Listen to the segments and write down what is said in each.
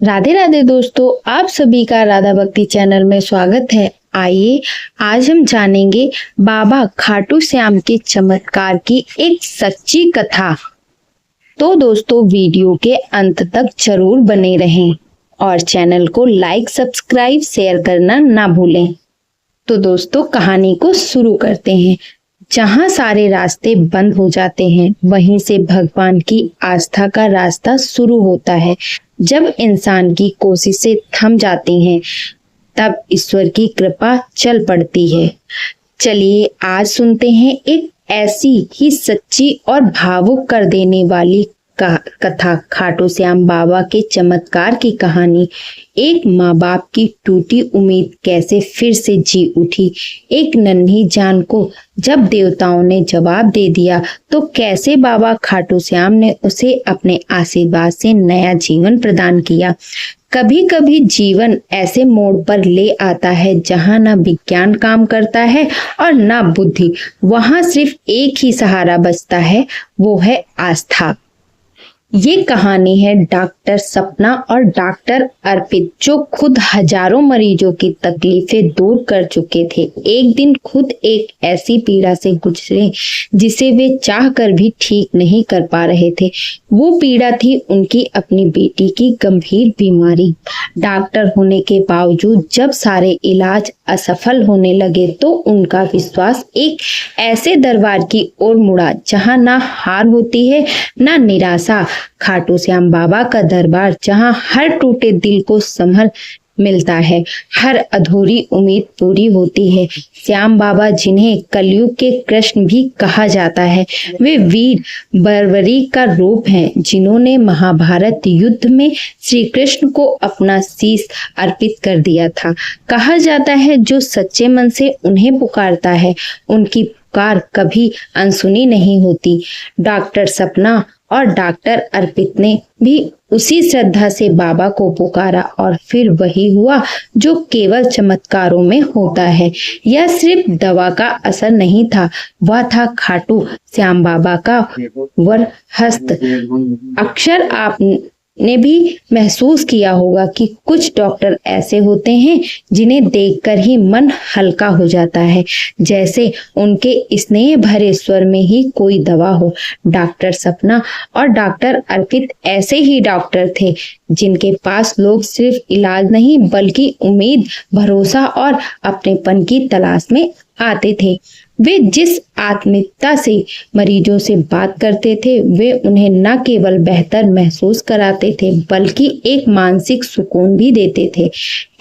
राधे राधे दोस्तों, आप सभी का राधा भक्ति चैनल में स्वागत है। आइए आज हम जानेंगे बाबा खाटू श्याम के चमत्कार की एक सच्ची कथा। तो दोस्तों वीडियो के अंत तक जरूर बने रहें और चैनल को लाइक, सब्सक्राइब, शेयर करना ना भूलें। तो दोस्तों कहानी को शुरू करते हैं। जहाँ सारे रास्ते बंद हो जाते हैं वहीं से भगवान की आस्था का रास्ता शुरू होता है। जब इंसान की कोशिशें थम जाती हैं तब ईश्वर की कृपा चल पड़ती है। चलिए आज सुनते हैं एक ऐसी ही सच्ची और भावुक कर देने वाली कथा, खाटू श्याम बाबा के चमत्कार की कहानी। एक माँ बाप की टूटी उम्मीद कैसे फिर से जी उठी। एक नन्ही जान को जब देवताओं ने जवाब दे दिया तो कैसे बाबा खाटू श्याम ने उसे अपने आशीर्वाद से नया जीवन प्रदान किया। कभी कभी जीवन ऐसे मोड़ पर ले आता है जहाँ ना विज्ञान काम करता है और ना बुद्धि। वहाँ सिर्फ एक ही सहारा बचता है, वो है आस्था। ये कहानी है डॉक्टर सपना और डॉक्टर अर्पित, जो खुद हजारों मरीजों की तकलीफें दूर कर चुके थे। एक दिन खुद एक ऐसी पीड़ा से गुजरे जिसे वे चाह कर भी ठीक नहीं कर पा रहे थे। वो पीड़ा थी उनकी अपनी बेटी की गंभीर बीमारी। डॉक्टर होने के बावजूद जब सारे इलाज असफल होने लगे तो उनका विश्वास एक ऐसे दरबार की ओर मुड़ा जहां ना हार होती है ना निराशा। खाटू श्याम बाबा का दरबार जहां हर टूटे दिल को संभल मिलता है, हर अधूरी उम्मीद पूरी होती है। श्याम बाबा, जिन्हें कलयुग के कृष्ण भी कहा जाता है, वे वीर बर्बरी का रूप हैं, जिन्होंने महाभारत युद्ध में श्री कृष्ण को अपना शीश अर्पित कर दिया था। कहा जाता है जो सच्चे मन से उन्हें पुकारता है उनकी पुकार कभी अनसुनी नहीं होती। डॉक्टर सपना और डॉक्टर अर्पित ने भी उसी श्रद्धा से बाबा को पुकारा और फिर वही हुआ जो केवल चमत्कारों में होता है। यह सिर्फ दवा का असर नहीं था, वह था खाटू श्याम बाबा का वर हस्त। अक्सर आपने भी महसूस किया होगा कि कुछ डॉक्टर ऐसे होते हैं जिन्हें देखकर ही मन हल्का हो जाता है, जैसे उनके स्नेह भरे स्वर में ही कोई दवा हो। डॉक्टर सपना और डॉक्टर अर्पित ऐसे ही डॉक्टर थे जिनके पास लोग सिर्फ इलाज नहीं बल्कि उम्मीद, भरोसा और अपनेपन की तलाश में आते थे। वे जिस आत्मीयता से मरीजों से बात करते थे वे उन्हें न केवल बेहतर महसूस कराते थे बल्कि एक मानसिक सुकून भी देते थे।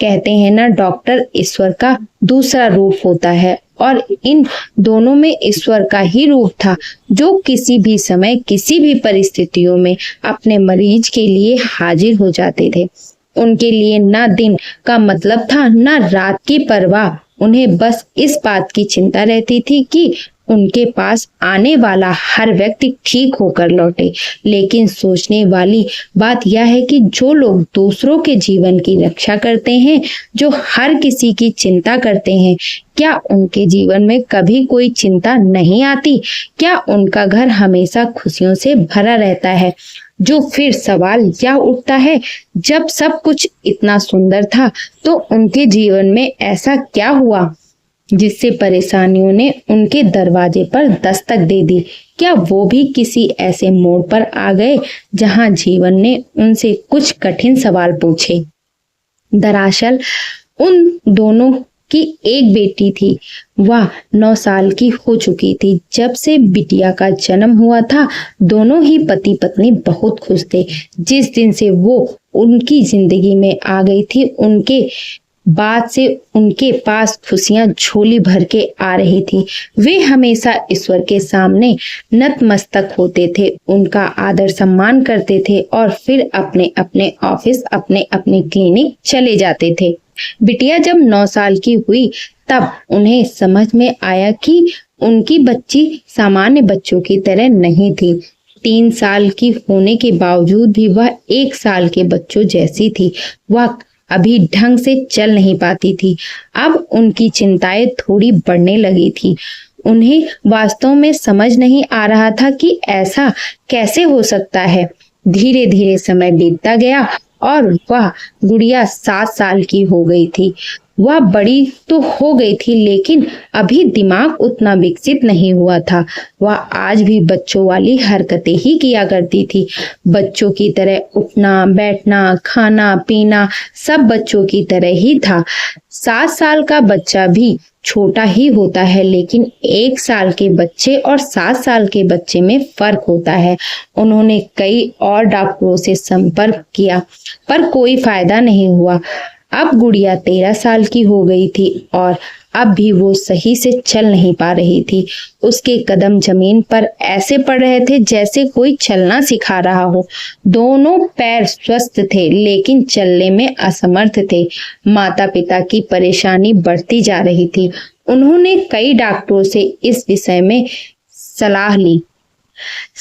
कहते हैं ना, डॉक्टर ईश्वर का दूसरा रूप होता है और इन दोनों में ईश्वर का ही रूप था, जो किसी भी समय किसी भी परिस्थितियों में अपने मरीज के लिए हाजिर हो जाते थे। उनके लिए ना दिन का मतलब था ना रात की परवाह। उन्हें बस इस बात की चिंता रहती थी कि उनके पास आने वाला हर व्यक्ति ठीक होकर लौटे। लेकिन सोचने वाली बात यह है कि जो लोग दूसरों के जीवन की रक्षा करते हैं, जो हर किसी की चिंता करते हैं, क्या उनके जीवन में कभी कोई चिंता नहीं आती? क्या उनका घर हमेशा खुशियों से भरा रहता है? जो फिर सवाल यह उठता है, जब सब कुछ इतना सुंदर था तो उनके जीवन में ऐसा क्या हुआ जिससे परेशानियों ने उनके दरवाजे पर दस्तक दे दी? क्या वो भी किसी ऐसे मोड़ पर आ गए जहां जीवन ने उनसे कुछ कठिन सवाल पूछे? दरअसल उन दोनों की एक बेटी थी, वह 9 साल की हो चुकी थी। जब से बिटिया का जन्म हुआ था दोनों ही पति पत्नी बहुत खुश थे। जिस दिन से वो उनकी जिंदगी में आ गई थी उनके बाद से उनके पास खुशियां झोली भर के आ रही थी। वे हमेशा ईश्वर के सामने नतमस्तक होते थे, उनका आदर सम्मान करते थे और फिर अपने अपने ऑफिस, अपने अपने क्लिनिक चले जाते थे। बिटिया जब 9 साल की हुई तब उन्हें समझ में आया कि उनकी बच्ची सामान्य बच्चों की तरह नहीं थी। 3 साल की होने के बावजूद भी वह 1 साल के बच्चों जैसी थी। वह अभी ढंग से चल नहीं पाती थी। अब उनकी चिंताएं थोड़ी बढ़ने लगी थी। उन्हें वास्तव में समझ नहीं आ रहा था कि ऐसा कैसे हो सकता है। धीरे धीरे समय बीतता गया और वह गुड़िया 7 साल की हो गई थी। वह बड़ी तो हो गई थी लेकिन अभी दिमाग उतना विकसित नहीं हुआ था। वह आज भी बच्चों वाली हरकतें ही किया करती थी। बच्चों की तरह उठना बैठना खाना पीना सब बच्चों की तरह ही था। 7 साल का बच्चा भी छोटा ही होता है लेकिन 1 साल के बच्चे और 7 साल के बच्चे में फर्क होता है। उन्होंने कई और डॉक्टरों से संपर्क किया पर कोई फायदा नहीं हुआ। अब गुड़िया 13 साल की हो गई थी और अब भी वो सही से चल नहीं पा रही थी। उसके कदम जमीन पर ऐसे पड़ रहे थे जैसे कोई चलना सिखा रहा हो। दोनों पैर स्वस्थ थे लेकिन चलने में असमर्थ थे। माता पिता की परेशानी बढ़ती जा रही थी। उन्होंने कई डॉक्टरों से इस विषय में सलाह ली।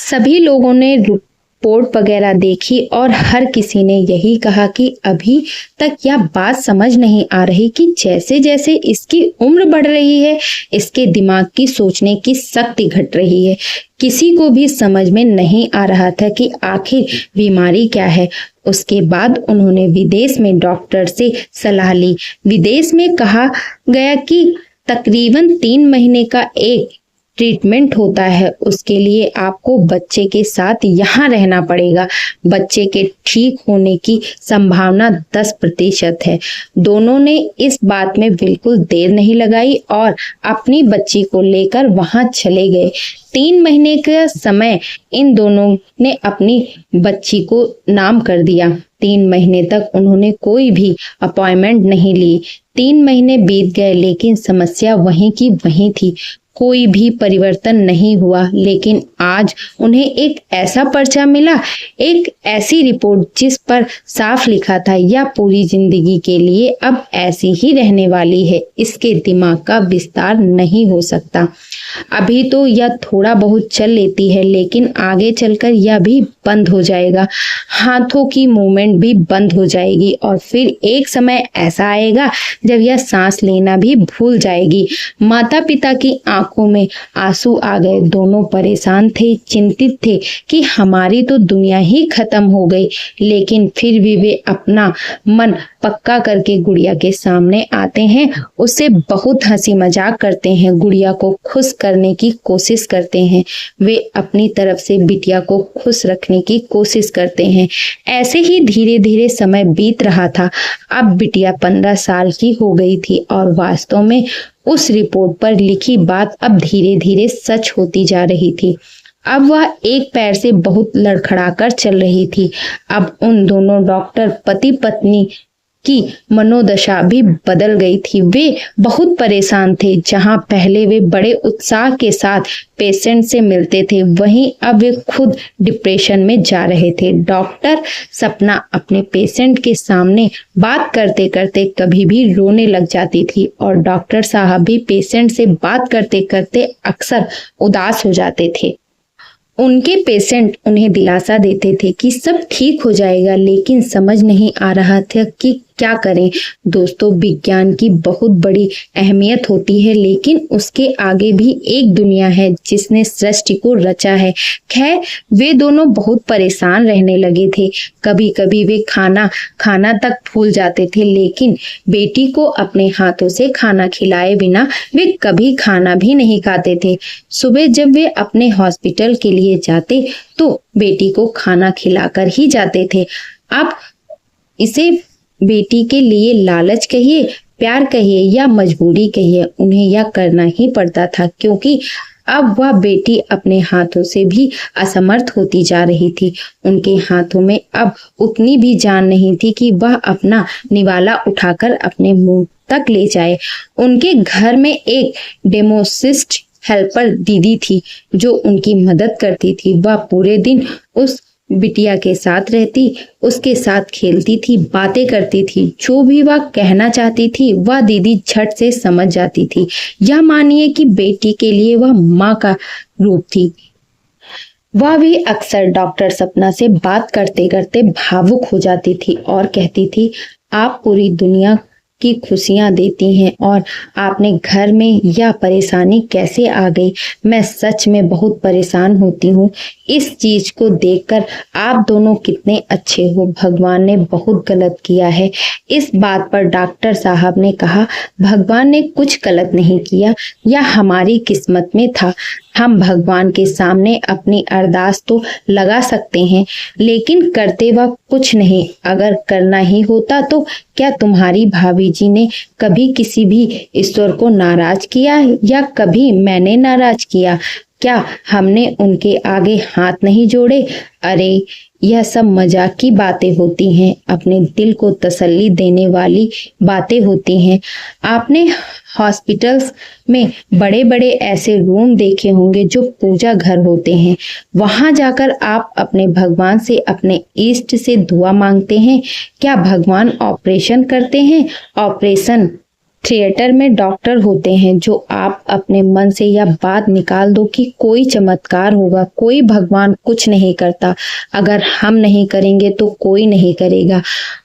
सभी लोगों ने रिपोर्ट वगैरह देखी और हर किसी ने यही कहा कि अभी तक यह बात समझ नहीं आ रही कि जैसे जैसे इसकी उम्र बढ़ रही है इसके दिमाग की सोचने की शक्ति घट रही है। किसी को भी समझ में नहीं आ रहा था कि आखिर बीमारी क्या है। उसके बाद उन्होंने विदेश में डॉक्टर से सलाह ली। विदेश में कहा गया कि तकरीबन 3 महीने का एक ट्रीटमेंट होता है। उसके लिए आपको बच्चे के साथ यहाँ रहना पड़ेगा। बच्चे के ठीक होने की संभावना 10% है। दोनों ने इस बात में बिल्कुल देर नहीं लगाई और अपनी बच्ची को लेकर वहां चले गए। 3 महीने का समय इन दोनों ने अपनी बच्ची को नाम कर दिया। 3 महीने तक उन्होंने कोई भी अपॉइंटमेंट नहीं ली। 3 महीने बीत गए लेकिन समस्या वहीं की वहीं थी। कोई भी परिवर्तन नहीं हुआ। लेकिन आज उन्हें एक ऐसा पर्चा मिला, एक ऐसी रिपोर्ट जिस पर साफ लिखा था यह पूरी जिंदगी के लिए अब ऐसी ही रहने वाली है। इसके दिमाग का विस्तार नहीं हो सकता। अभी तो यह थोड़ा बहुत चल लेती है लेकिन आगे चलकर यह भी बंद हो जाएगा। हाथों की मूवमेंट भी बंद हो जाएगी और फिर एक समय ऐसा आएगा जब यह सांस लेना भी भूल जाएगी। माता पिता की आंखों में आंसू आ गए। दोनों परेशान थे, चिंतित थे कि हमारी तो दुनिया ही खत्म हो गई। लेकिन फिर भी वे अपना मन पक्का करके गुड़िया के सामने आते हैं। उससे बहुत हंसी मजाक करते हैं, गुड़िया को खुश करने की कोशिश करते हैं। वे अपनी तरफ से बिटिया को खुश रखने की कोशिश करते हैं। ऐसे ही धीरे धीरे समय बीत रहा था। अब बिटिया 15 साल की हो गई थी और वास्तव में उस रिपोर्ट पर लिखी बात अब धीरे धीरे सच होती जा रही थी। अब वह एक पैर से बहुत लड़खड़ाकर चल रही थी। अब उन दोनों डॉक्टर पति पत्नी की मनोदशा भी बदल गई थी। वे बहुत परेशान थे। जहां पहले वे बड़े उत्साह के साथ पेशेंट से मिलते थे वहीं अब वे खुद डिप्रेशन में जा रहे थे। डॉक्टर सपना अपने पेशेंट के सामने बात करते करते कभी भी रोने लग जाती थी और डॉक्टर साहब भी पेशेंट से बात करते करते अक्सर उदास हो जाते थे। उनके पेशेंट उन्हें दिलासा देते थे कि सब ठीक हो जाएगा लेकिन समझ नहीं आ रहा था कि क्या करें। दोस्तों, विज्ञान की बहुत बड़ी अहमियत होती है लेकिन उसके आगे भी एक दुनिया है जिसने सृष्टि को रचा है। खैर, वे दोनों बहुत परेशान रहने लगे थे। कभी कभी वे खाना तक भूल जाते थे लेकिन बेटी को अपने हाथों से खाना खिलाए बिना वे कभी खाना भी नहीं खाते थे। सुबह जब वे अपने हॉस्पिटल के लिए जाते तो बेटी को खाना खिलाकर ही जाते थे। आप इसे बेटी के लिए लालच कहिए, प्यार कहिए या मजबूरी कहिए, उन्हें यह करना ही पड़ता था क्योंकि अब वह बेटी अपने हाथों से भी असमर्थ होती जा रही थी। उनके हाथों में अब उतनी भी जान नहीं थी कि वह अपना निवाला उठाकर अपने मुंह तक ले जाए। उनके घर में एक डेमोसिस्ट हेल्पर दीदी थी जो उनकी मदद करती थी। वह पूरे दिन उस बिटिया के साथ रहती, उसके साथ खेलती थी, बातें करती थी। जो भी वह कहना चाहती थी वह दीदी झट से समझ जाती थी। यह मानिए कि बेटी के लिए वह माँ का रूप थी। वह भी अक्सर डॉक्टर सपना से बात करते करते भावुक हो जाती थी और कहती थी, आप पूरी दुनिया की खुशियां देती हैं और आपने घर में यह परेशानी कैसे आ गई, मैं सच में बहुत परेशान होती हूँ। इस चीज को देखकर आप दोनों कितने अच्छे हो, भगवान ने बहुत गलत किया है। इस बात पर डॉक्टर साहब ने कहा, भगवान ने कुछ गलत नहीं किया, यह हमारी किस्मत में था। हम भगवान के सामने अपनी अरदास तो लगा सकते हैं, लेकिन करते वक्त कुछ नहीं। अगर करना ही होता तो क्या तुम्हारी भाभी जी ने कभी किसी भी ईश्वर को नाराज किया, या कभी मैंने नाराज किया? क्या हमने उनके आगे हाथ नहीं जोड़े? अरे यह सब मजाक की बातें होती हैं, अपने दिल को तसल्ली देने वाली बातें होती हैं। आपने हॉस्पिटल्स में बड़े बड़े ऐसे रूम देखे होंगे जो पूजा घर होते हैं। वहां जाकर आप अपने भगवान से, अपने इष्ट से दुआ मांगते हैं। क्या भगवान ऑपरेशन करते हैं? ऑपरेशन थिएटर में डॉक्टर होते हैं। जो आप अपने मन से यह बात निकाल दो कि कोई चमत्कार होगा, कोई भगवान कुछ नहीं करता। अगर हम नहीं करेंगे तो कोई नहीं करेगा।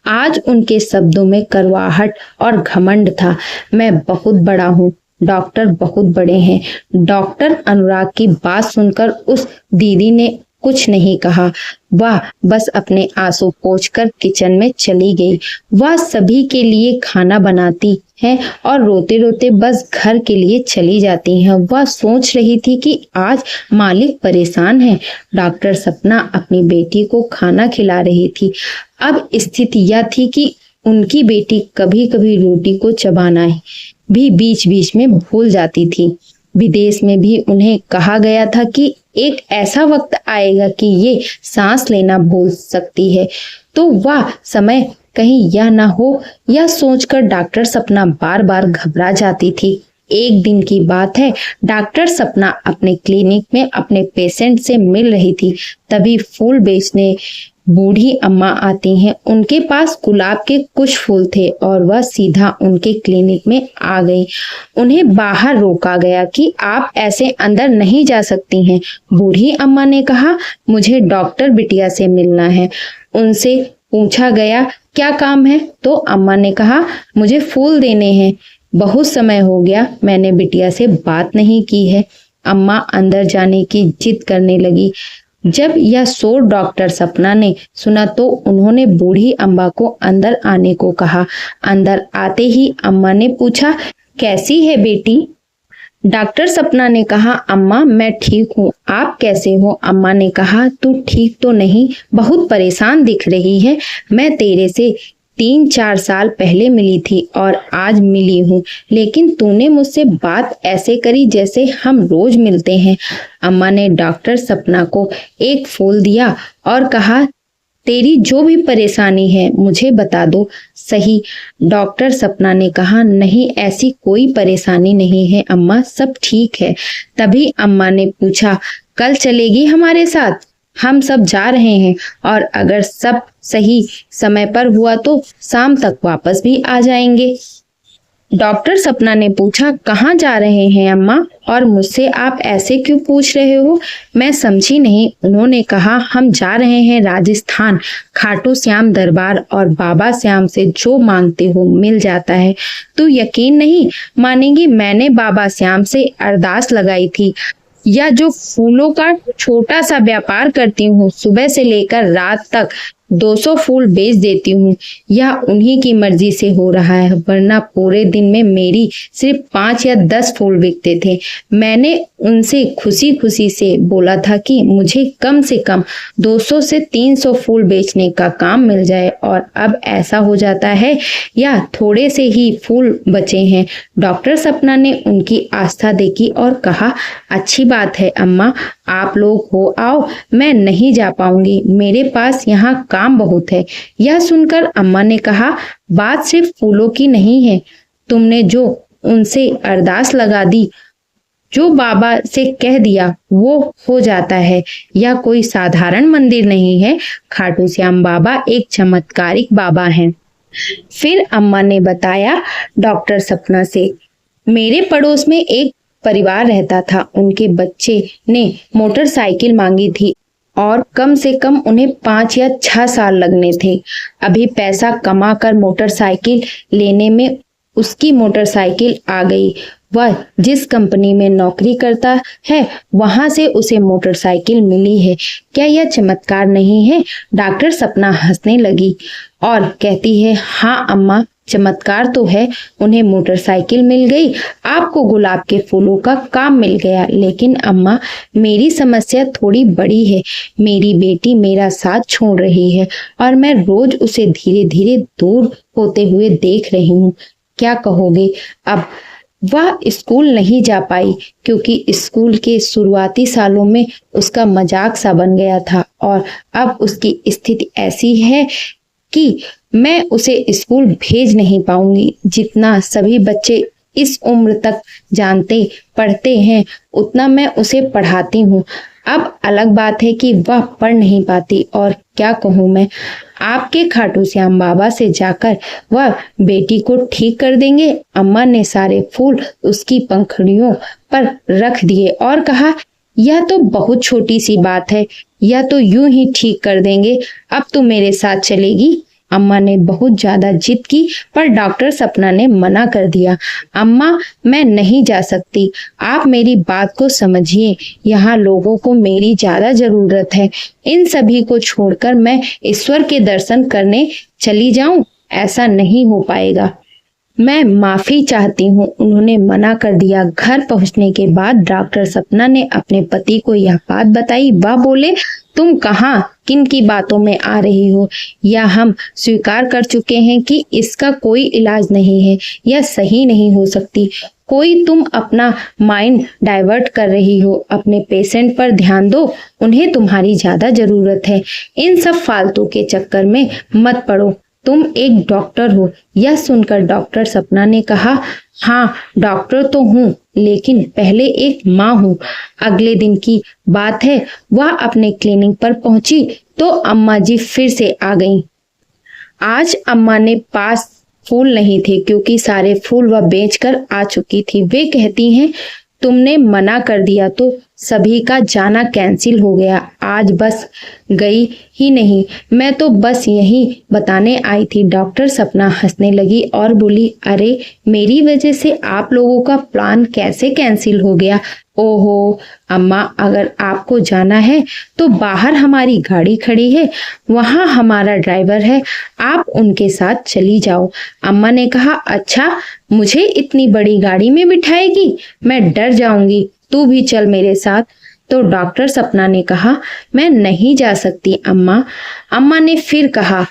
आज उनके शब्दों में कड़वाहट और घमंड था। मैं बहुत बड़ा हूँ, डॉक्टर बहुत बड़े हैं। डॉक्टर अनुराग की बात सुनकर उस दीदी ने कुछ नहीं कहा। वह बस अपने आंसू पोंछकर किचन में चली गई। वह सभी के लिए खाना बनाती है और रोते रोते बस घर के लिए चली जाती है। वह सोच रही थी कि आज मालिक परेशान है। डॉक्टर सपना अपनी बेटी को खाना खिला रही थी। अब स्थिति यह थी कि उनकी बेटी कभी कभी रोटी को चबाना भी बीच बीच में भूल जाती थी। विदेश में भी उन्हें कहा गया था कि एक ऐसा वक्त आएगा कि ये सांस लेना भूल सकती है, तो वह समय कहीं यह ना हो, यह सोचकर डॉक्टर सपना बार बार घबरा जाती थी। एक दिन की बात है, डॉक्टर सपना अपने क्लिनिक में अपने पेशेंट से मिल रही थी। तभी फूल बेचने बूढ़ी अम्मा आती हैं। उनके पास गुलाब के कुछ फूल थे और वह सीधा उनके क्लिनिक में आ गई। उन्हें बाहर रोका गया कि आप ऐसे अंदर नहीं जा सकती हैं। बूढ़ी अम्मा ने कहा, मुझे डॉक्टर बिटिया से मिलना है। उनसे पूछा गया, क्या काम है? तो अम्मा ने कहा, मुझे फूल देने हैं। बहुत समय हो गया मैंने बिटिया से बात नहीं की है। अम्मा अंदर जाने की जिद करने लगी। जब यह शोर डॉक्टर सपना ने सुना तो उन्होंने बूढ़ी अम्मा को अंदर आने को कहा। अंदर आते ही अम्मा ने पूछा, कैसी है बेटी? डॉक्टर सपना ने कहा, अम्मा मैं ठीक हूँ, आप कैसे हो? अम्मा ने कहा, तू ठीक तो नहीं, बहुत परेशान दिख रही है। मैं तेरे से 3-4 साल पहले मिली थी और आज मिली हूँ, लेकिन तूने मुझसे बात ऐसे करी जैसे हम रोज मिलते हैं। अम्मा ने डॉक्टर सपना को एक फूल दिया और कहा, तेरी जो भी परेशानी है मुझे बता दो। सही। डॉक्टर सपना ने कहा, नहीं ऐसी कोई परेशानी नहीं है अम्मा, सब ठीक है। तभी अम्मा ने पूछा, कल चलेगी हमारे साथ? हम सब जा रहे हैं और अगर सब सही समय पर हुआ तो शाम तक वापस भी आ जाएंगे। डॉक्टर सपना ने पूछा, कहाँ जा रहे हैं अम्मा, और मुझसे आप ऐसे क्यों पूछ रहे हो? मैं समझी नहीं। उन्होंने कहा, हम जा रहे हैं राजस्थान, खाटू श्याम दरबार, और बाबा श्याम से जो मांगते हो मिल जाता है। तू यकीन नहीं मानेगी, मैंने बाबा श्याम से अरदास लगाई थी। या जो फूलों का छोटा सा व्यापार करती हूँ, सुबह से लेकर रात तक 200 फूल बेच देती हूँ। यह उन्हीं की मर्जी से हो रहा है, वरना पूरे दिन में मेरी सिर्फ 5 या 10 फूल बिकते थे। मैंने उनसे खुशी खुशी से बोला था कि मुझे कम से कम 200 से 300 फूल बेचने का काम मिल जाए, और अब ऐसा हो जाता है या थोड़े से ही फूल बचे हैं। डॉक्टर सपना ने उनकी आस्था देखी और कहा, अच्छी बात है अम्मा, आप लोग हो आओ, मैं नहीं जा पाऊंगी, मेरे पास यहाँ काम बहुत है। यह सुनकर अम्मा ने कहा, बात सिर्फ फूलों की नहीं है, तुमने जो उनसे अरदास लगा दी, जो बाबा से कह दिया वो हो जाता है। यह कोई साधारण मंदिर नहीं है, खाटू श्याम बाबा एक चमत्कारिक बाबा हैं। फिर अम्मा ने बताया डॉक्टर सपना से, मेरे पड़ोस में एक परिवार रहता था, उनके बच्चे ने मोटरसाइकिल मांगी थी और कम से कम उन्हें 5 या 6 साल लगने थे। अभी पैसा कमा कर मोटरसाइकिल लेने में उसकी मोटरसाइकिल आ गई। वह जिस कंपनी में नौकरी करता है वहां से उसे मोटरसाइकिल मिली है। क्या यह चमत्कार नहीं है? डॉक्टर सपना हंसने लगी और कहती है, हाँ अम्मा, चमत्कार तो है। उन्हें मोटरसाइकिल मिल गई, आपको गुलाब के फूलों का काम मिल गया। लेकिन अम्मा, मेरी समस्या थोड़ी बड़ी है। मेरी बेटी मेरा साथ छोड़ रही है और मैं रोज उसे धीरे धीरे दूर होते हुए देख रही हूँ। क्या कहोगे? अब वह स्कूल नहीं जा पाई क्योंकि स्कूल के शुरुआती सालों में उसका मजाक सा बन गया था और अब उसकी स्थिति ऐसी है कि मैं उसे स्कूल भेज नहीं पाऊंगी। जितना सभी बच्चे इस उम्र तक जानते पढ़ते हैं उतना मैं उसे पढ़ाती हूँ। अब अलग बात है कि वह पढ़ नहीं पाती और क्या कहूँ मैं। आपके खाटू श्याम बाबा से जाकर वह बेटी को ठीक कर देंगे। अम्मा ने सारे फूल उसकी पंखुड़ियों पर रख दिए और कहा, यह तो बहुत छोटी सी बात है, यह तो यूं ही ठीक कर देंगे। अब तू मेरे साथ चलेगी? अम्मा ने बहुत ज्यादा जिद की पर डॉक्टर सपना ने मना कर दिया। अम्मा, मैं नहीं जा सकती, आप मेरी बात को समझिए। यहाँ लोगों को मेरी ज्यादा जरूरत है। इन सभी को छोड़कर मैं ईश्वर के दर्शन करने चली जाऊं, ऐसा नहीं हो पाएगा। मैं माफी चाहती हूँ, उन्होंने मना कर दिया। घर पहुंचने के बाद डॉक्टर सपना ने अपने पति को यह बात बताई। वह बोले, तुम कहाँ किन की बातों में आ रही हो? या हम स्वीकार कर चुके हैं कि इसका कोई इलाज नहीं है, यह सही नहीं हो सकती। कोई तुम अपना माइंड डाइवर्ट कर रही हो। अपने पेशेंट पर ध्यान दो, उन्हें तुम्हारी ज्यादा जरूरत है। इन सब फालतू के चक्कर में मत पड़ो। तुम एक डॉक्टर हो। यह सुनकर डॉक्टर सपना ने कहा, हाँ डॉक्टर तो हूँ, लेकिन पहले एक माँ हूँ। अगले दिन की बात है, वह अपने क्लिनिक पर पहुंची तो अम्मा जी फिर से आ गईं। आज अम्मा ने पास फूल नहीं थे क्योंकि सारे फूल वह बेचकर आ चुकी थी। वे कहती हैं, तुमने मना कर दिया तो सभी का जाना कैंसिल हो गया। आज बस गई ही नहीं, मैं तो बस यही बताने आई थी। डॉक्टर सपना हंसने लगी और बोली, अरे मेरी वजह से आप लोगों का प्लान कैसे कैंसिल हो गया? ओहो अम्मा, अगर आपको जाना है तो बाहर हमारी गाड़ी खड़ी है, वहां हमारा ड्राइवर है, आप उनके साथ चली जाओ। अम्मा ने कहा, अच्छा मुझे इतनी बड़ी गाड़ी में बिठाएगी? मैं डर जाऊंगी, तू भी चल मेरे साथ। तो डॉक्टर सपना ने कहा, मैं नहीं जा सकती अम्मा। अम्मा ने फिर कहा,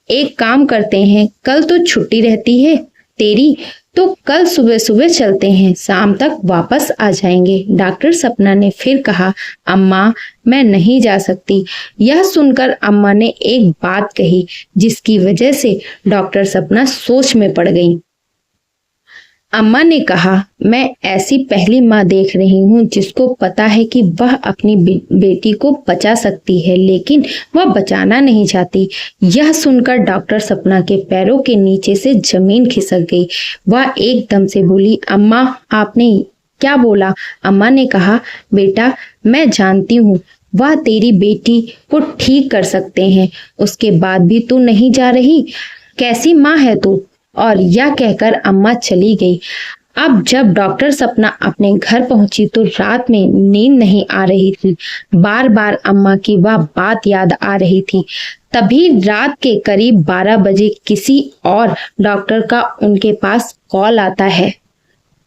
एक काम करते हैं, कल तो छुट्टी रहती है तेरी, तो कल सुबह सुबह चलते हैं, शाम तक वापस आ जाएंगे। डॉक्टर सपना ने फिर कहा, अम्मा मैं नहीं जा सकती। यह सुनकर अम्मा ने एक बात कही जिसकी वजह से डॉक्टर सपना सोच में पड़ गई। अम्मा ने कहा, मैं ऐसी पहली माँ देख रही हूँ जिसको पता है कि वह अपनी बेटी को बचा सकती है, लेकिन वह बचाना नहीं चाहती। यह सुनकर डॉक्टर सपना के पैरों के नीचे से जमीन खिसक गई। वह एकदम से बोली, अम्मा आपने क्या बोला? अम्मा ने कहा, बेटा मैं जानती हूँ वह तेरी बेटी को ठीक कर सकते हैं, उसके बाद भी तू नहीं जा रही, कैसी माँ है तू? और यह कहकर अम्मा चली गई। अब जब डॉक्टर सपना अपने घर पहुंची तो रात में नींद नहीं आ रही थी। बार बार अम्मा की वह बात याद आ रही थी। तभी रात के करीब 12 बजे किसी और डॉक्टर का उनके पास कॉल आता है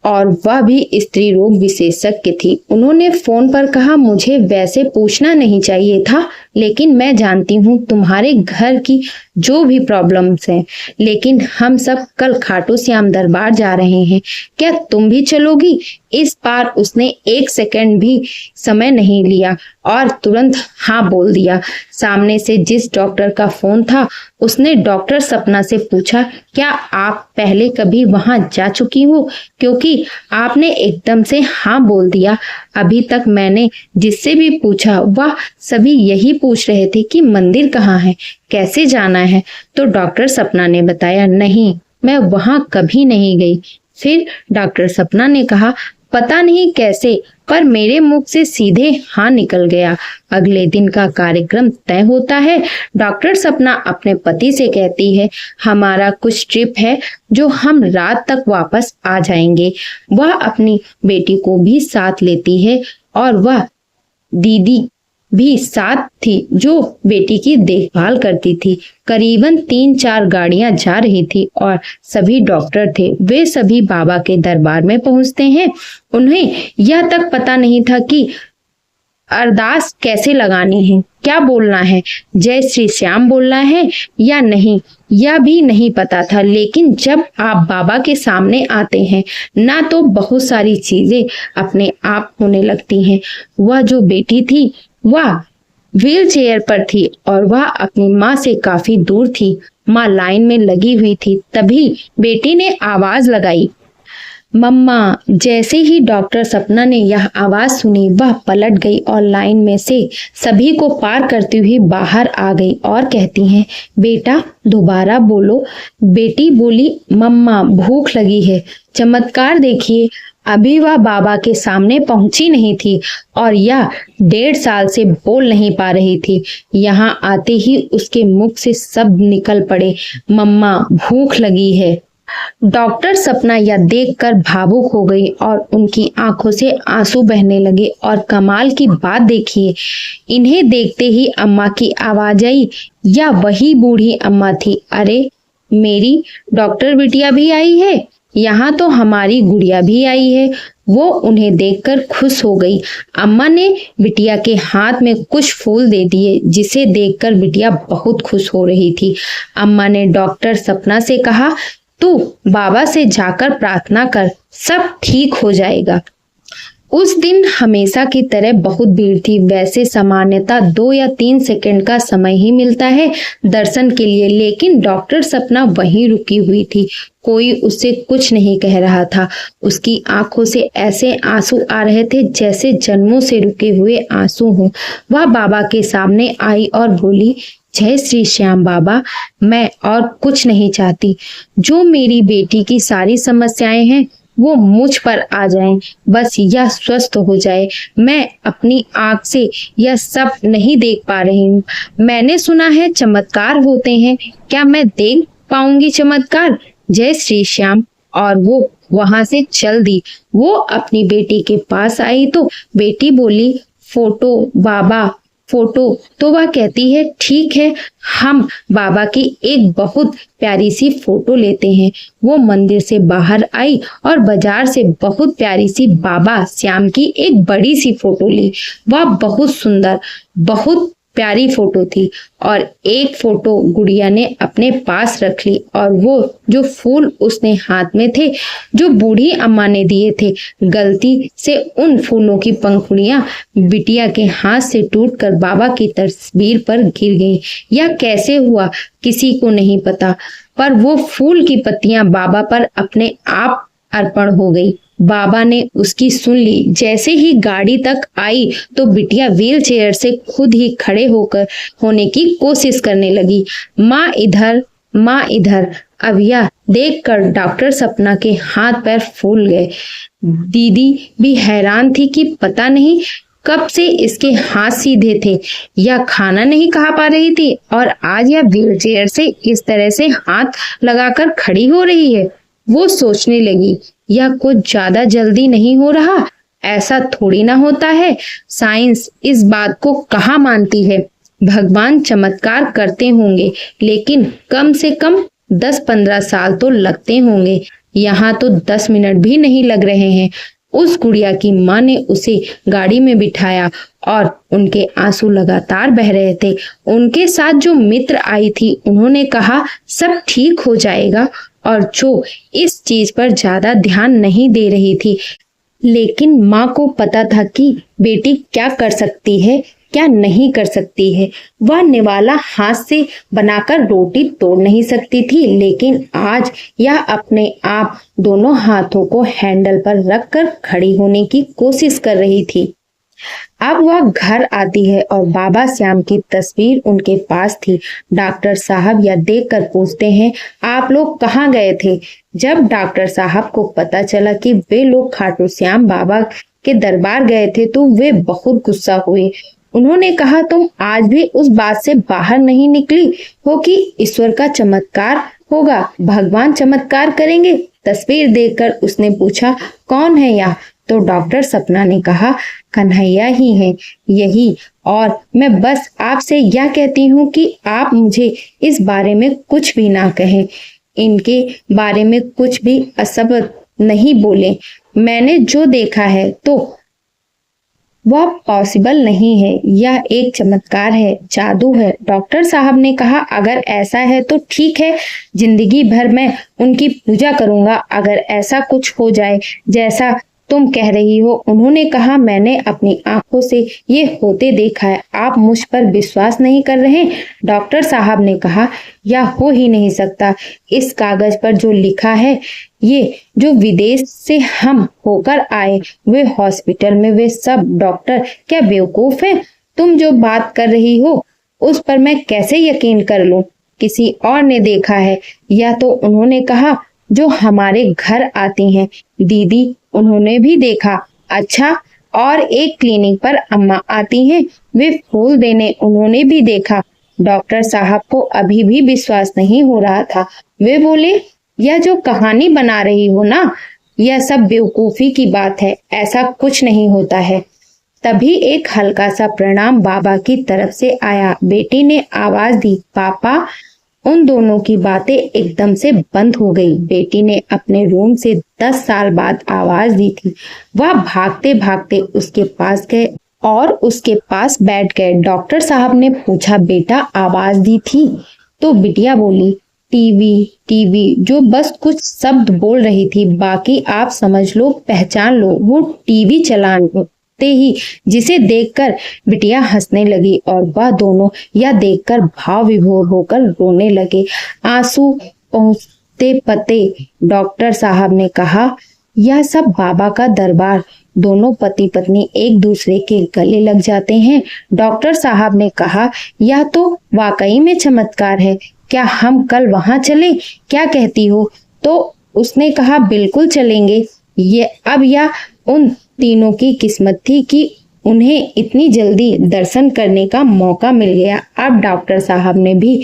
और वह भी स्त्री रोग विशेषज्ञ थी। उन्होंने फोन पर कहा, मुझे वैसे पूछना नहीं चाहिए था, लेकिन मैं जानती हूँ तुम्हारे घर की जो भी प्रॉब्लम्स हैं, लेकिन हम सब कल खाटू श्याम दरबार जा रहे हैं, क्या तुम भी चलोगी? इस बार उसने 1 सेकंड भी समय नहीं लिया और तुरंत हाँ बोल दिया। सामने से जिस डॉक्टर का फोन था उसने डॉक्टर सपना से पूछा, क्या आप पहले कभी वहां जा चुकी हो? क्योंकि आपने एकदम से हाँ बोल दिया। अभी तक मैंने जिससे भी पूछा वह सभी यही पूछ रहे थे कि मंदिर कहाँ है, कैसे जाना है। तो डॉक्टर सपना ने बताया, नहीं मैं वहां कभी नहीं गई। फिर डॉक्टर सपना ने कहा, पता नहीं कैसे पर मेरे मुख से सीधे हाँ निकल गया। अगले दिन का कार्यक्रम तय होता है। डॉक्टर सपना अपने पति से कहती है, हमारा कुछ ट्रिप है जो हम रात तक वापस आ जाएंगे। वह अपनी बेटी को भी साथ लेती है और वह दीदी भी साथ थी जो बेटी की देखभाल करती थी। करीबन 3-4 गाड़ियां जा रही थी और सभी डॉक्टर थे। वे सभी बाबा के दरबार में पहुंचते हैं। उन्हें यह तक पता नहीं था कि अरदास कैसे लगानी है, क्या बोलना है, जय श्री श्याम बोलना है या नहीं, यह भी नहीं पता था। लेकिन जब आप बाबा के सामने आते हैं ना, तो बहुत सारी चीजें अपने आप होने लगती हैं। वह जो बेटी थी वह व्हील चेयर पर थी और वह अपनी माँ से काफी दूर थी। माँ लाइन में लगी हुई थी। तभी बेटी ने आवाज लगाई, मम्मा। जैसे ही डॉक्टर सपना ने यह आवाज सुनी, वह पलट गई और लाइन में से सभी को पार करती हुई बाहर आ गई और कहती हैं, बेटा दोबारा बोलो। बेटी बोली, मम्मा भूख लगी है। चमत्कार देखिए, अभी वह बाबा के सामने पहुंची नहीं थी और यह 1.5 साल से बोल नहीं पा रही थी। यहाँ आते ही उसके मुख से शब्द निकल पड़े, मम्मा भूख लगी है। डॉक्टर सपना यह देखकर भावुक हो गई और उनकी आंखों से आंसू बहने लगे। और कमाल की बात देखिए, इन्हें देखते ही अम्मा की आवाज आई। यह वही बूढ़ी अम्मा थी। अरे मेरी डॉक्टर बिटिया भी आई है, यहाँ तो हमारी गुड़िया भी आई है। वो उन्हें देखकर खुश हो गई। अम्मा ने बिटिया के हाथ में कुछ फूल दे दिए, जिसे देखकर बिटिया बहुत खुश हो रही थी। अम्मा ने डॉक्टर सपना से कहा, तू बाबा से जाकर प्रार्थना कर, सब ठीक हो जाएगा। उस दिन हमेशा की तरह बहुत भीड़ थी। वैसे सामान्यतः 2 या 3 सेकंड का समय ही मिलता है दर्शन के लिए, लेकिन डॉक्टर सपना वहीं रुकी हुई थी। कोई उससे कुछ नहीं कह रहा था। उसकी आंखों से ऐसे आंसू आ रहे थे जैसे जन्मों से रुके हुए आंसू हों। वह बाबा के सामने आई और बोली, जय श्री श्याम बाबा, मैं और कुछ नहीं चाहती। जो मेरी बेटी की सारी समस्याएं हैं वो मुझ पर आ जाएं, बस यह स्वस्थ हो जाए। मैं अपनी आंख से यह सब नहीं देख पा रही हूँ। मैंने सुना है चमत्कार होते हैं, क्या मैं देख पाऊंगी चमत्कार? जय श्री श्याम। और वो वहां से चल दी। वो अपनी बेटी के पास आई तो बेटी बोली, फोटो बाबा, फोटो। तो वह कहती है, ठीक है, हम बाबा की एक बहुत प्यारी सी फोटो लेते हैं। वो मंदिर से बाहर आई और बाजार से बहुत प्यारी सी बाबा श्याम की एक बड़ी सी फोटो ली। वह बहुत सुंदर, बहुत प्यारी फोटो थी और एक फोटो गुड़िया ने अपने पास रख ली। और वो जो फूल उसने हाथ में थे, जो बूढ़ी अम्मा ने दिए थे, गलती से उन फूलों की पंखुड़ियां बिटिया के हाथ से टूटकर बाबा की तस्वीर पर गिर गई। यह कैसे हुआ किसी को नहीं पता, पर वो फूल की पत्तियां बाबा पर अपने आप अर्पण हो गई। बाबा ने उसकी सुन ली। जैसे ही गाड़ी तक आई तो बिटिया व्हील चेयर से खुद ही खड़े होने की कोशिश करने लगी। माँ इधर, माँ इधर। अब यह देखकर डॉक्टर सपना के हाथ पैर फूल गए। दीदी भी हैरान थी कि पता नहीं कब से इसके हाथ सीधे थे। यह खाना नहीं खा पा रही थी और आज यह व्हील चेयर से इस तरह से हाथ लगाकर खड़ी हो रही है। वो सोचने लगी, यह कुछ ज्यादा जल्दी नहीं हो रहा? ऐसा थोड़ी ना होता है। साइंस इस बात को कहाँ मानती है। भगवान चमत्कार करते होंगे, लेकिन कम से कम 10-15 साल तो लगते होंगे। यहाँ तो 10 मिनट भी नहीं लग रहे हैं। उस गुड़िया की माँ ने उसे गाड़ी में बिठाया और उनके आंसू लगातार बह रहे थे। उनके साथ जो मित्र आई थी, उन्होंने कहा सब ठीक हो जाएगा, और जो इस चीज पर ज्यादा ध्यान नहीं दे रही थी। लेकिन माँ को पता था कि बेटी क्या कर सकती है, क्या नहीं कर सकती है। वह निवाला हाथ से बनाकर रोटी तोड़ नहीं सकती थी, लेकिन आज यह अपने आप दोनों हाथों को हैंडल पर रखकर खड़ी होने की कोशिश कर रही थी। अब वह घर आती है और बाबा श्याम की तस्वीर उनके पास थी। डॉक्टर साहब यह देखकर पूछते हैं, आप लोग कहाँ गए थे? जब डॉक्टर साहब को पता चला कि वे लोग खाटू श्याम बाबा के दरबार गए थे तो वे बहुत गुस्सा हुए। उन्होंने कहा, तुम आज भी उस बात से बाहर नहीं निकली हो कि ईश्वर का चमत्कार होगा, भगवान चमत्कार करेंगे। तस्वीर देखकर उसने पूछा, कौन है यह? तो डॉक्टर सपना ने कहा, कन्हैया ही है यही, और मैं बस आपसे यह कहती हूँ कि आप मुझे इस बारे में कुछ भी ना कहें, इनके बारे में कुछ भी अशब्द नहीं बोले। मैंने जो देखा है तो वह पॉसिबल नहीं है, यह एक चमत्कार है, जादू है। डॉक्टर साहब ने कहा, अगर ऐसा है तो ठीक है, जिंदगी भर मैं उनकी पूजा करूंगा अगर ऐसा कुछ हो जाए जैसा तुम कह रही हो। उन्होंने कहा, मैंने अपनी आंखों से ये होते देखा है, आप मुझ पर विश्वास नहीं कर रहे? डॉक्टर साहब ने कहा, यह हो ही नहीं सकता। इस कागज पर जो लिखा है, ये जो विदेश से हम होकर आए, वे हॉस्पिटल में वे सब डॉक्टर क्या बेवकूफ हैं? तुम जो बात कर रही हो उस पर मैं कैसे यकीन कर लूं? किसी और ने देखा है? या तो उन्होंने कहा, जो हमारे घर आती हैं दीदी, उन्होंने भी देखा। अच्छा, और एक क्लिनिक पर अम्मा आती हैं, वे फूल देने, उन्होंने भी देखा। डॉक्टर साहब को अभी भी विश्वास नहीं हो रहा था। वे बोले, यह जो कहानी बना रही हो ना, यह सब बेवकूफी की बात है, ऐसा कुछ नहीं होता है। तभी एक हल्का सा प्रणाम बाबा की तरफ से आया। बेटी ने आवाज दी, पापा। उन दोनों की बातें एकदम से बंद हो गई। बेटी ने अपने रूम से 10 साल बाद आवाज दी थी। वह भागते भागते उसके पास गए और उसके पास बैठ गए। डॉक्टर साहब ने पूछा, बेटा आवाज दी थी? तो बिटिया बोली, टीवी टीवी, जो बस कुछ शब्द बोल रही थी, बाकी आप समझ लो, पहचान लो, वो टीवी चलाते ही जिसे देखकर बिटिया हंसने लगी और वह दोनों यह देखकर भाव विभोर होकर रोने लगे। आंसू पहुंचते पते डॉक्टर साहब ने कहा, यह सब बाबा का दरबार। दोनों पति पत्नी एक दूसरे के गले लग जाते हैं। डॉक्टर साहब ने कहा, यह तो वाकई में चमत्कार है, क्या हम कल वहां चलें? क्या कहती हो? तो उसने कहा, बिल्कुल चलेंगे। यह उन तीनों की किस्मत थी कि उन्हें इतनी जल्दी दर्शन करने का मौका मिल गया। अब डॉक्टर साहब ने भी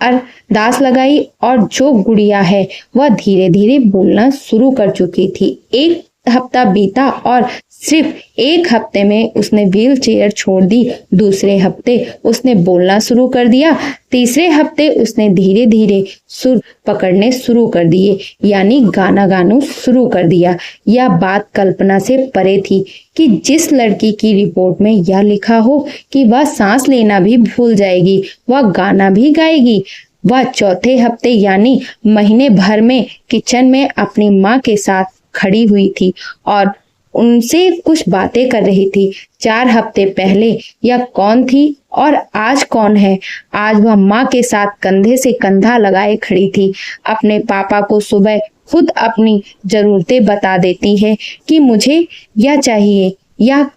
अरदास लगाई और जो गुड़िया है वह धीरे धीरे बोलना शुरू कर चुकी थी। एक हफ्ता बीता और सिर्फ एक हफ्ते में उसने व्हील चेयर छोड़ दी। दूसरे हफ्ते उसने बोलना शुरू कर दिया। तीसरे हफ्ते उसने धीरे धीरे सुर पकड़ने शुरू कर दिए, यानी गाना गाना शुरू कर दिया। यह बात कल्पना से परे थी कि जिस लड़की की रिपोर्ट में यह लिखा हो कि वह सांस लेना भी भूल जाएगी, वह गाना भी गाएगी। वह चौथे हफ्ते यानी महीने भर में किचन में अपनी माँ के साथ खड़ी हुई थी और उनसे कुछ बातें कर रही थी। 4 हफ्ते पहले यह कौन थी और आज कौन है? आज वह माँ के साथ कंधे से कंधा लगाए खड़ी थी। अपने पापा को सुबह खुद अपनी जरूरतें बता देती है कि मुझे यह चाहिए, यह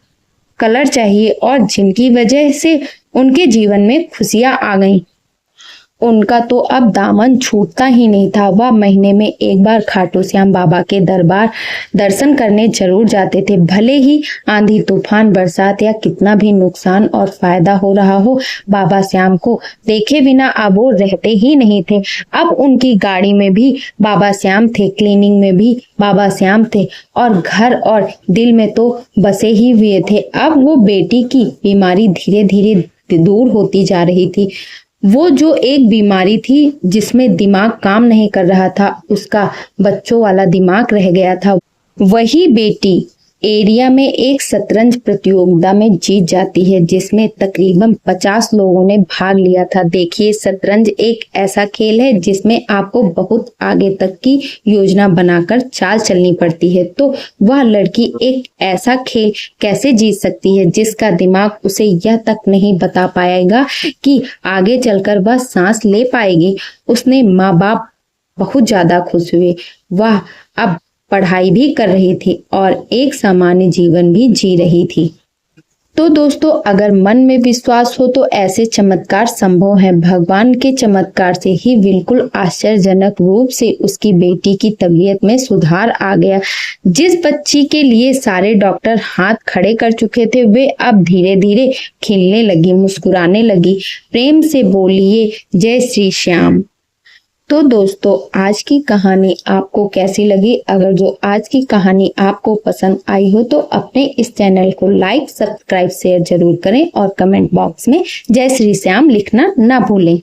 कलर चाहिए, और जिनकी वजह से उनके जीवन में खुशियां आ गईं। उनका तो अब दामन छूटता ही नहीं था। वह महीने में एक बार खाटू श्याम बाबा के दरबार दर्शन करने जरूर जाते थे। भले ही आंधी तूफान बरसात या कितना भी नुकसान और फायदा हो रहा हो, बाबा श्याम को देखे बिना अब वो रहते ही नहीं थे। अब उनकी गाड़ी में भी बाबा श्याम थे, क्लीनिक में भी बाबा श्याम थे और घर और दिल में तो बसे ही हुए थे। अब वो बेटी की बीमारी धीरे धीरे दूर होती जा रही थी। वो जो एक बीमारी थी जिसमें दिमाग काम नहीं कर रहा था, उसका बच्चों वाला दिमाग रह गया था। वही बेटी एरिया में एक शतरंज प्रतियोगिता में जीत जाती है जिसमें तकरीबन 50 लोगों ने भाग लिया था। देखिए, शतरंज एक ऐसा खेल है जिसमें आपको बहुत आगे तक की योजना बनाकर चाल चलनी पड़ती है। तो वह लड़की एक ऐसा खेल कैसे जीत सकती है जिसका दिमाग उसे यह तक नहीं बता पाएगा कि आगे चलकर वह सांस ले पाएगी। उसने माँ बाप बहुत ज्यादा खुश हुए। वह अब पढ़ाई भी कर रही थी और एक सामान्य जीवन भी जी रही थी। तो दोस्तों, अगर मन में विश्वास हो तो ऐसे चमत्कार संभव है। भगवान के चमत्कार से ही बिल्कुल आश्चर्यजनक रूप से उसकी बेटी की तबीयत में सुधार आ गया। जिस बच्ची के लिए सारे डॉक्टर हाथ खड़े कर चुके थे, वे अब धीरे धीरे खिलने लगी, मुस्कुराने लगी। प्रेम से बोलिए जय श्री श्याम। तो दोस्तों, आज की कहानी आपको कैसी लगी? अगर जो आज की कहानी आपको पसंद आई हो तो अपने इस चैनल को लाइक, सब्सक्राइब, शेयर जरूर करें और कमेंट बॉक्स में जय श्री श्याम लिखना ना भूलें।